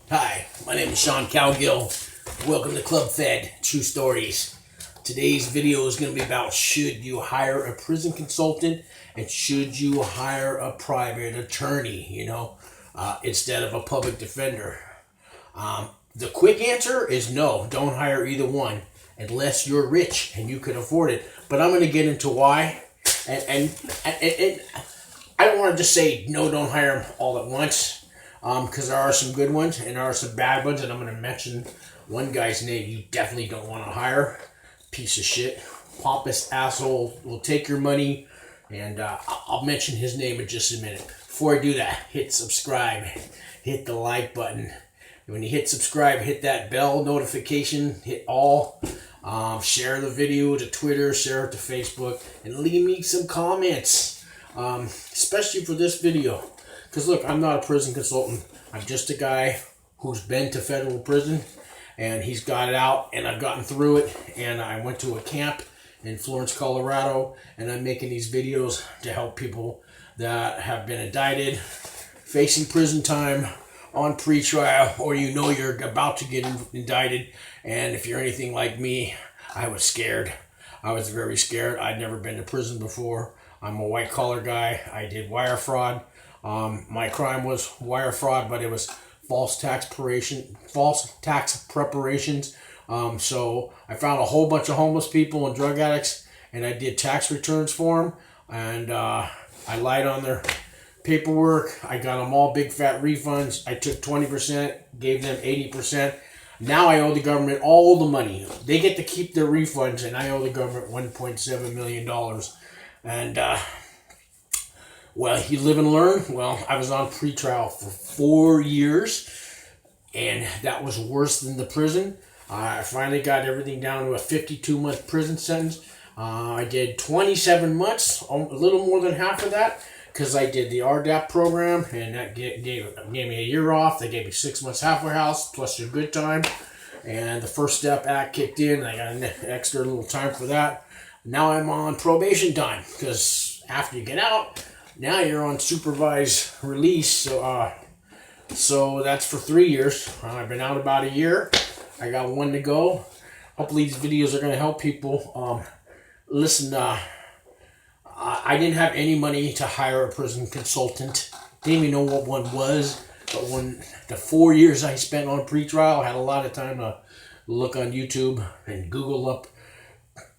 Hi, my name is Sean Cowgill. Welcome to Club Fed True Stories. Today's video is going to be about should you hire a prison consultant and should you hire a private attorney, instead of a public defender. The quick answer is no, don't hire either one unless you're rich and you can afford it. But I'm going to get into why. And I don't want to just say no, don't hire them all at once. Because there are some good ones and there are some bad ones, and I'm going to mention one guy's name you definitely don't want to hire. Piece of shit, pompous asshole, will take your money, and I'll mention his name in just a minute. Before I do that, hit subscribe, hit the like button. When you hit subscribe, hit that bell notification, hit all, share the video to Twitter, share it to Facebook, and leave me some comments, especially for this video. Because look, I'm not a prison consultant. I'm just a guy who's been to federal prison, and he's got it out, and I've gotten through it, and I went to a camp in Florence, Colorado, and I'm making these videos to help people that have been indicted, facing prison time, on pre-trial, or you're about to get indicted. And if you're anything like me, I was scared. I was very scared. I'd never been to prison before. I'm a white-collar guy. I did wire fraud. My crime was wire fraud, but it was false tax preparations. So I found a whole bunch of homeless people and drug addicts, and I did tax returns for them, and I lied on their paperwork. I got them all big fat refunds. I took 20%, gave them 80%. Now I owe the government all the money. They get to keep their refunds, and I owe the government $1.7 million. And, well, you live and learn. Well, I was on pretrial for 4 years, and that was worse than the prison. I finally got everything down to a 52-month prison sentence. I did 27 months, a little more than half of that, because I did the RDAP program, and that gave me a year off. They gave me 6 months halfway house, plus your good time. And the First Step Act kicked in, and I got an extra little time for that. Now I'm on probation time, because after you get out, now you're on supervised release, so that's for 3 years. I've been out about a year. I got one to go. Hopefully these videos are going to help people. Listen, I didn't have any money to hire a prison consultant. Didn't even know what one was. But when the 4 years I spent on pretrial, I had a lot of time to look on YouTube and Google up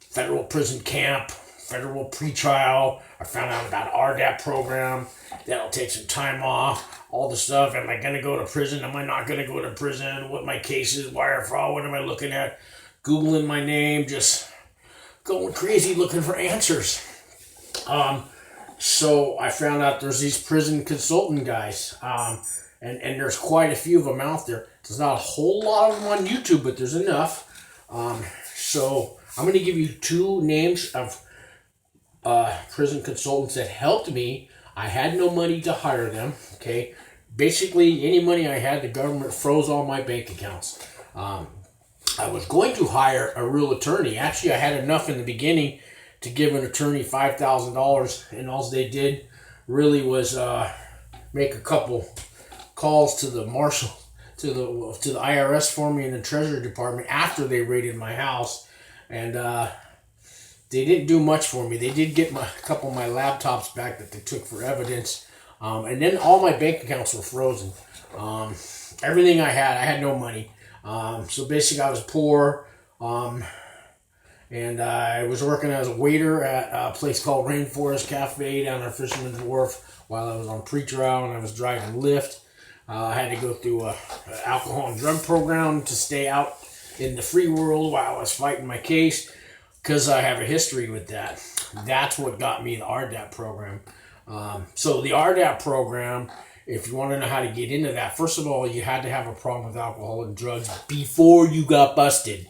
federal prison camp, federal pretrial. I found out about RDAP program. That'll take some time off. All the stuff. Am I going to go to prison? Am I not going to go to prison? What my case is? Wire fraud? What am I looking at? Googling my name. Just going crazy looking for answers. So I found out there's these prison consultant guys. And there's quite a few of them out there. There's not a whole lot of them on YouTube, but there's enough. So I'm going to give you 2 names of prison consultants that helped me. I had no money to hire them, okay? Basically, any money I had, the government froze all my bank accounts. I was going to hire a real attorney. Actually, I had enough in the beginning to give an attorney $5,000, and all they did really was make a couple calls to the marshal, to the IRS for me in the Treasury Department after they raided my house, and they didn't do much for me. They did get a couple of my laptops back that they took for evidence. And then all my bank accounts were frozen. Everything I had no money. So basically I was poor. And I was working as a waiter at a place called Rainforest Cafe down on Fisherman's Wharf while I was on pretrial, and I was driving Lyft. I had to go through an alcohol and drug program to stay out in the free world while I was fighting my case, because I have a history with that. That's what got me the RDAP program. So the RDAP program, if you want to know how to get into that, first of all, you had to have a problem with alcohol and drugs before you got busted.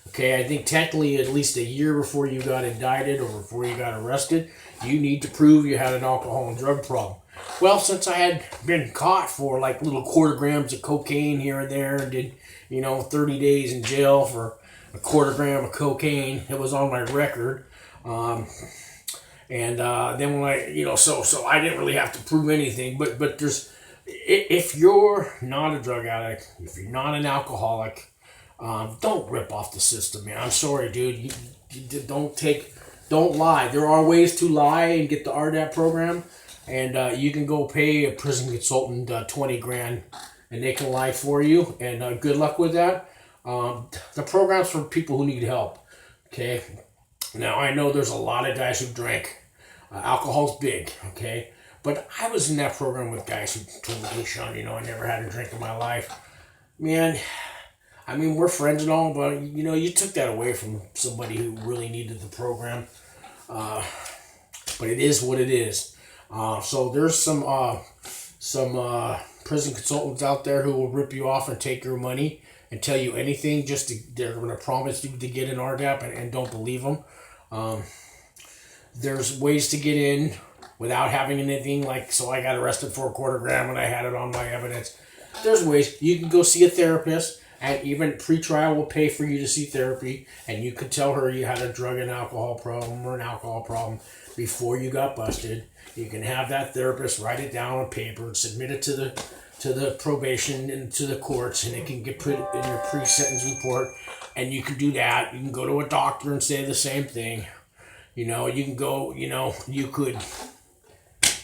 Okay, I think technically at least a year before you got indicted or before you got arrested, you need to prove you had an alcohol and drug problem. Well, since I had been caught for like little quarter grams of cocaine here and there and did, 30 days in jail for a quarter gram of cocaine, it was on my record. And then when I, so I didn't really have to prove anything, but there's if you're not a drug addict, if you're not an alcoholic, don't rip off the system, man. I'm sorry, dude. Don't lie. There are ways to lie and get the RDAP program, and you can go pay a prison consultant 20 grand, and they can lie for you. And good luck with that. The program's for people who need help. Okay. Now I know there's a lot of guys who drink. Alcohol's big. Okay. But I was in that program with guys who told me, "Hey, Sean, I never had a drink in my life." Man, I mean, we're friends and all, but you took that away from somebody who really needed the program. But it is what it is. So there's some prison consultants out there who will rip you off and take your money and tell you anything they're going to promise you to get an RDAP, and don't believe them. There's ways to get in without having anything, so I got arrested for a quarter gram and I had it on my evidence. There's ways. You can go see a therapist, and even pre-trial will pay for you to see therapy, and you could tell her you had a drug and alcohol problem or an alcohol problem before you got busted. You can have that therapist write it down on paper and submit it to the probation and to the courts, and it can get put in your pre-sentence report, and you can do that. You can go to a doctor and say the same thing. You can go, you could,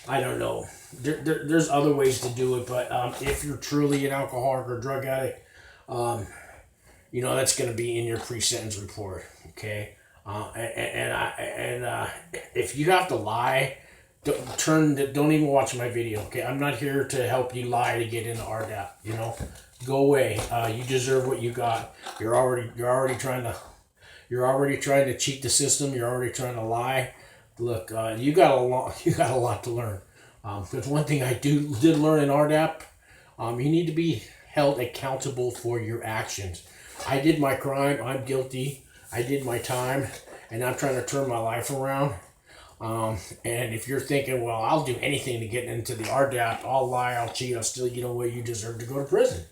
I don't know. There's other ways to do it, but if you're truly an alcoholic or drug addict, that's going to be in your pre-sentence report, okay? If you have to lie, don't even watch my video, okay? I'm not here to help you lie to get into RDAP, Go away. You deserve what you got. You're already trying to cheat the system. You're already trying to lie. Look, you got a lot to learn. There's one thing I did learn in RDAP. You need to be held accountable for your actions. I did my crime. I'm guilty. I did my time, and I'm trying to turn my life around. And if you're thinking, well, I'll do anything to get into the RDAP, I'll lie, I'll cheat, I'll steal, you deserve to go to prison.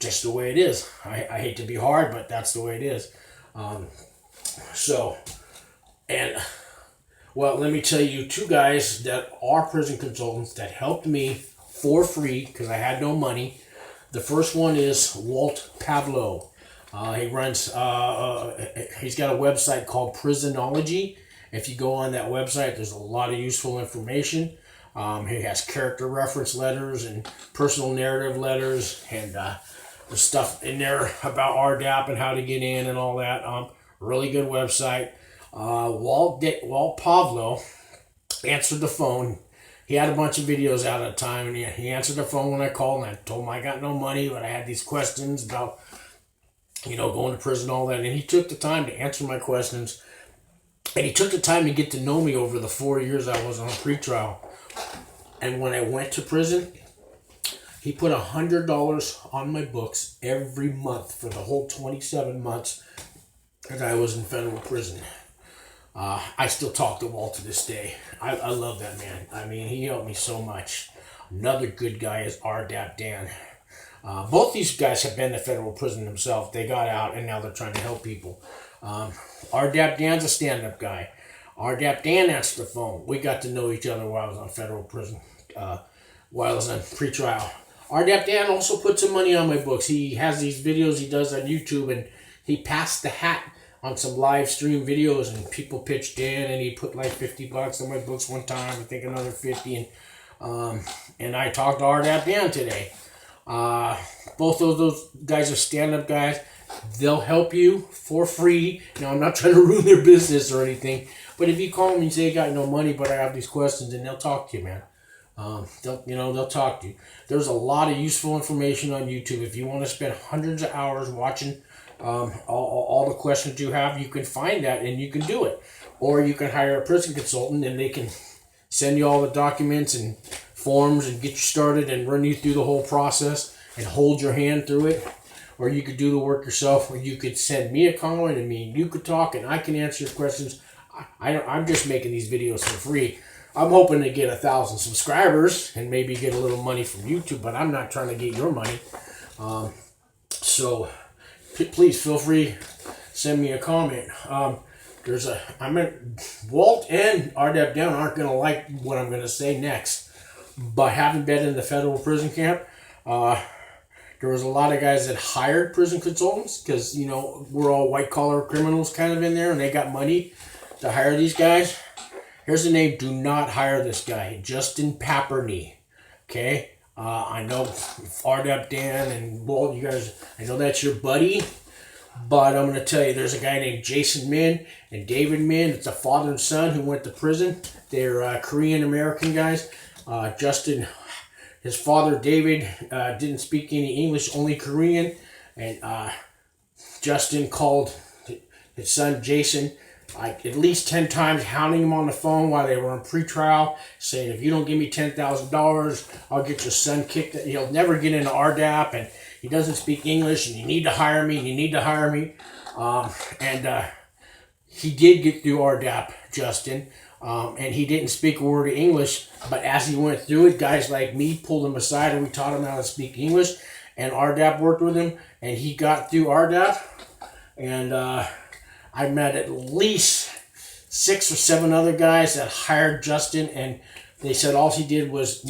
Just the way it is. I hate to be hard, but that's the way it is. Let me tell you, two guys that are prison consultants that helped me for free because I had no money. The first one is Walt Pavlo. He runs, he's got a website called Prisonology. If you go on that website, there's a lot of useful information. He has character reference letters and personal narrative letters, and there's stuff in there about RDAP and how to get in and all that. Really good website. Walt Pavlo answered the phone. He had a bunch of videos out at the time, and he answered the phone when I called, and I told him I got no money, but I had these questions about, going to prison, all that. And he took the time to answer my questions, and he took the time to get to know me over the 4 years I was on pretrial. And when I went to prison, he put $100 on my books every month for the whole 27 months that I was in federal prison. I still talk to Walt to this day. I love that man. I mean, he helped me so much. Another good guy is RDAP Dan. Both these guys have been to federal prison themselves. They got out, and now they're trying to help people. RDAP Dan's a stand-up guy. RDAP Dan answered the phone. We got to know each other while I was on federal prison, while I was on pretrial. RDAP Dan also put some money on my books. He has these videos he does on YouTube, and he passed the hat on some live stream videos, and people pitched in, and he put like $50 on my books one time, I think another 50, and I talked to RDAP Dan today. Both of those guys are stand-up guys. They'll help you for free. I'm not trying to ruin their business or anything, but if you call them and say, I got no money, but I have these questions, and they'll talk to you, man. They'll talk to you. There's a lot of useful information on YouTube. If you want to spend hundreds of hours watching all the questions you have, you can find that and you can do it. Or you can hire a prison consultant, and they can send you all the documents and forms and get you started and run you through the whole process and hold your hand through it. Or you could do the work yourself, or you could send me a comment and you could talk and I can answer your questions. I'm just making these videos for free. I'm hoping to get 1,000 subscribers and maybe get a little money from YouTube, but I'm not trying to get your money. So please feel free, send me a comment. Walt and RDAP Dan aren't going to like what I'm going to say next. but having been in the federal prison camp, there was a lot of guys that hired prison consultants because, you know, we're all white-collar criminals kind of in there, and they got money to hire these guys. Here's the name. Do not hire this guy. Justin Papperny. Okay? I know RDAP Dan and Walt, you guys, I know that's your buddy, but I'm going to tell you, there's a guy named Jason Min and David Min. It's a father and son who went to prison. They're Korean-American guys. Justin, his father, David, didn't speak any English, only Korean. And Justin called his son, Jason, like at least 10 times, hounding him on the phone while they were on pretrial, saying, if you don't give me $10,000, I'll get your son kicked. He'll never get into RDAP, and he doesn't speak English, and you need to hire me, and you need to hire me. He did get through RDAP, Justin, and he didn't speak a word of English, but as he went through it, guys like me pulled him aside, and we taught him how to speak English, and RDAP worked with him, and he got through RDAP, and I met at least 6 or 7 other guys that hired Justin, and they said all he did was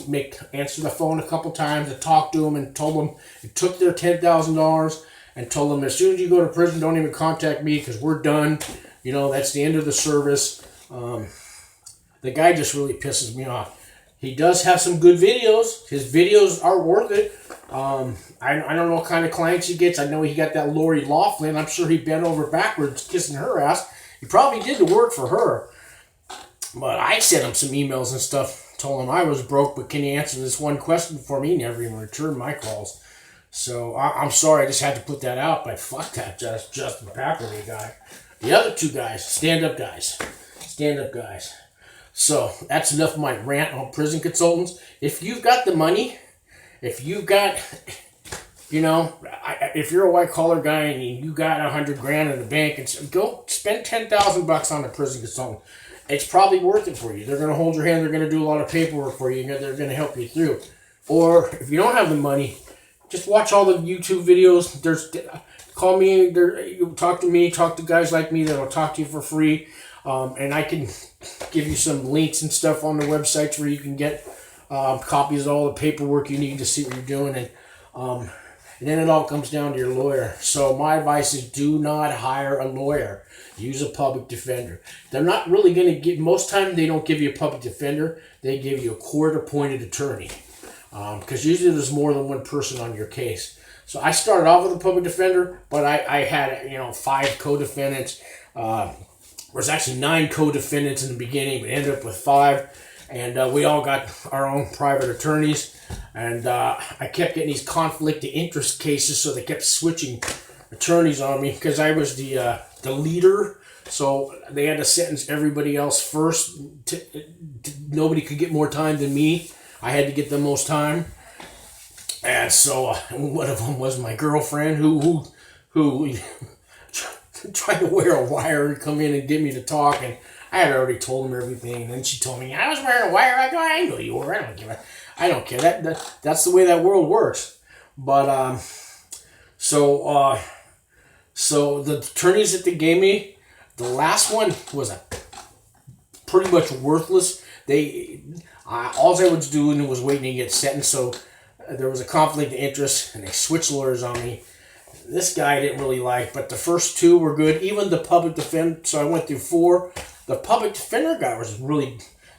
answer the phone a couple times and talk to him and told them it took their $10,000 and told them, as soon as you go to prison, don't even contact me because we're done. You know, that's the end of the service. The guy just really pisses me off. He does have some good videos. His videos are worth it. I don't know what kind of clients he gets. I know he got that Lori Loughlin. I'm sure he bent over backwards kissing her ass. He probably did the work for her. But I sent him some emails and stuff. Told him I was broke, but can you answer this one question for me? He never even returned my calls. So I'm sorry. I just had to put that out. But fuck that Justin Papperny guy. The other 2 guys, stand-up guys. Stand-up guys. So that's enough of my rant on prison consultants. If you've got the money, if you've got, you know, if you're a white-collar guy and you got $100,000 in the bank, and go spend $10,000 on a prison consultant. It's probably worth it for you. They're going to hold your hand. They're going to do a lot of paperwork for you. And they're going to help you through. Or if you don't have the money, just watch all the YouTube videos. Call me. Talk to me. Talk to guys like me that will talk to you for free. And I can give you some links and stuff on the websites where you can get copies of all the paperwork you need to see what you're doing. And then it all comes down to your lawyer. So my advice is do not hire a lawyer. Use a public defender. They're not really going to give, most time they don't give you a public defender. They give you a court-appointed attorney. Because usually there's more than one person on your case. So I started off with a public defender, but I had 5 co-defendants. There was actually 9 co-defendants in the beginning. We ended up with 5. And we all got our own private attorneys. And I kept getting these conflict of interest cases, so they kept switching attorneys on me because I was the leader. So they had to sentence everybody else first. Nobody could get more time than me. I had to get the most time. And so one of them was my girlfriend who tried to wear a wire and come in and get me to talk. And I had already told him everything. And then she told me, I was wearing a wire. I go, I know you were. I don't care. That's the way that world works. But so the attorneys that they gave me, the last one was pretty much worthless. All I was doing was waiting to get sentenced. So there was a conflict of interest, and they switched lawyers on me. This guy I didn't really like, but the first 2 were good. Even the public defender. So I went through 4. The public defender guy was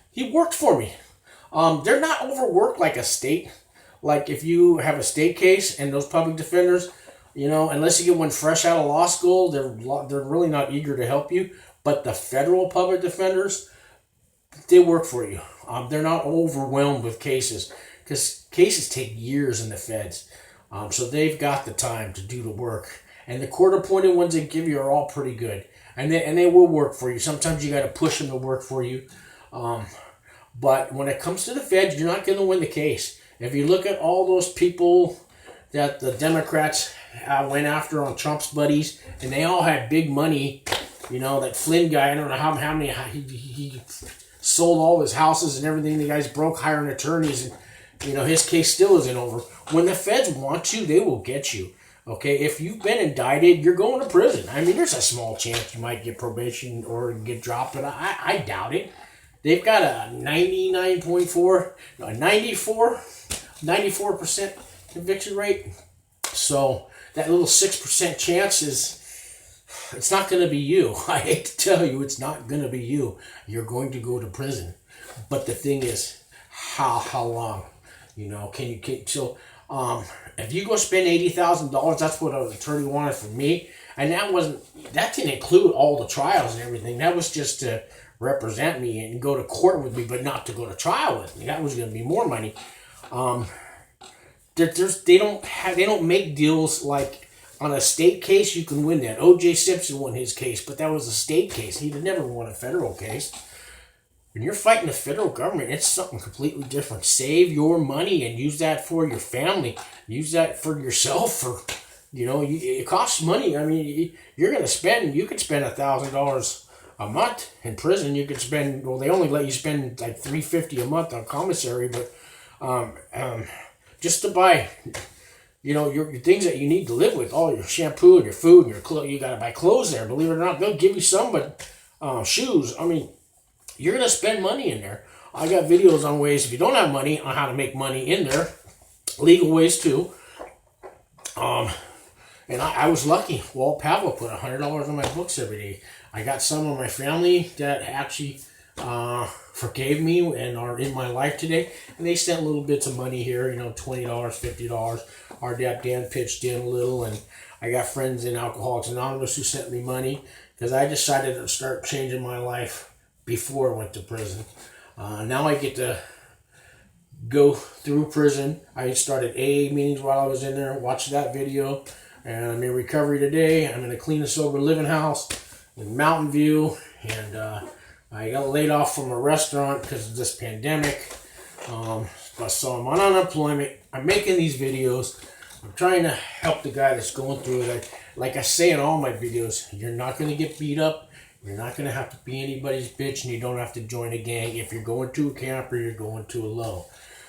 he worked for me. They're not overworked like a state. Like if you have a state case and those public defenders, unless you get one fresh out of law school, they're really not eager to help you. But the federal public defenders, they work for you. They're not overwhelmed with cases because cases take years in the feds. So they've got the time to do the work. And the court-appointed ones they give you are all pretty good. And they will work for you. Sometimes you got to push them to work for you. But when it comes to the feds, you're not going to win the case. If you look at all those people that the Democrats went after on Trump's buddies, and they all had big money, that Flynn guy, I don't know how many, he sold all his houses and everything. The guy's broke hiring attorneys, and, his case still isn't over. When the feds want you, they will get you. Okay, if you've been indicted, you're going to prison. I mean, there's a small chance you might get probation or get dropped, but I doubt it. they've got a 99.4, no, 94% conviction rate. So that little 6% chance it's not going to be you. I hate to tell you, it's not going to be you. You're going to go to prison. But the thing is, how long? You know, if you go spend $80,000, that's what an attorney wanted from me. And that didn't include all the trials and everything. That was just to represent me and go to court with me, but not to go to trial with me. That was going to be more money. They don't make deals like on a state case. You can win that. O.J. Simpson won his case, but that was a state case. He never won a federal case. When you're fighting the federal government, it's something completely different. Save your money and use that for your family. Use that for yourself. It costs money. I mean, you could spend $1,000 a month in prison. You could spend, they only let you spend like $350 a month on commissary, but just to buy, your things that you need to live with, all your shampoo and your food and your clothes. You got to buy clothes there. Believe it or not, they'll give you some, but shoes. I mean, you're going to spend money in there. I got videos on ways, if you don't have money, on how to make money in there. Legal ways too. And I was lucky. Walt Pavlo put $100 on my books every day. I got some of my family that actually forgave me and are in my life today. And they sent little bits of money here, $20, $50. Our dad Dan pitched in a little. And I got friends in Alcoholics Anonymous who sent me money because I decided to start changing my life before I went to prison. Now I get to go through prison. I started AA meetings while I was in there. Watched that video. And I'm in recovery today. I'm in a clean and sober living house in Mountain View. And I got laid off from a restaurant because of this pandemic. So I'm on unemployment. I'm making these videos. I'm trying to help the guy that's going through it. Like I say in all my videos, you're not going to get beat up. You're not going to have to be anybody's bitch, and you don't have to join a gang if you're going to a camp or you're going to a low.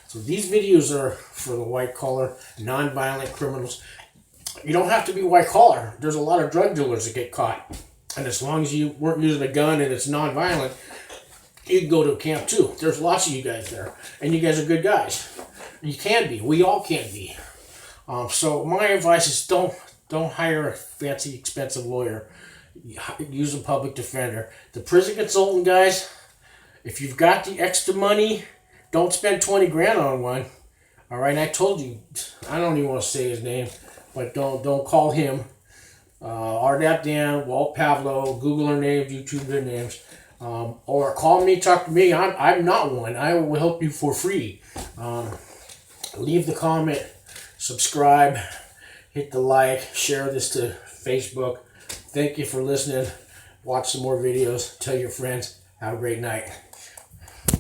So these videos are for the white-collar, non-violent criminals. You don't have to be white-collar. There's a lot of drug dealers that get caught. And as long as you weren't using a gun and it's non-violent, you can go to a camp too. There's lots of you guys there. And you guys are good guys. You can be. We all can be. So my advice is don't hire a fancy, expensive lawyer. Use a public defender. The prison consultant guys, if you've got the extra money, don't spend 20 grand on one. All right, I told you, I don't even want to say his name, but don't call him. RDAP Dan, Walt Pavlo, Google their names, YouTube their names, or call me, talk to me. I'm not one. I will help you for free. Leave the comment, subscribe, hit the like, share this to Facebook. Thank you for listening. Watch some more videos. Tell your friends. Have a great night.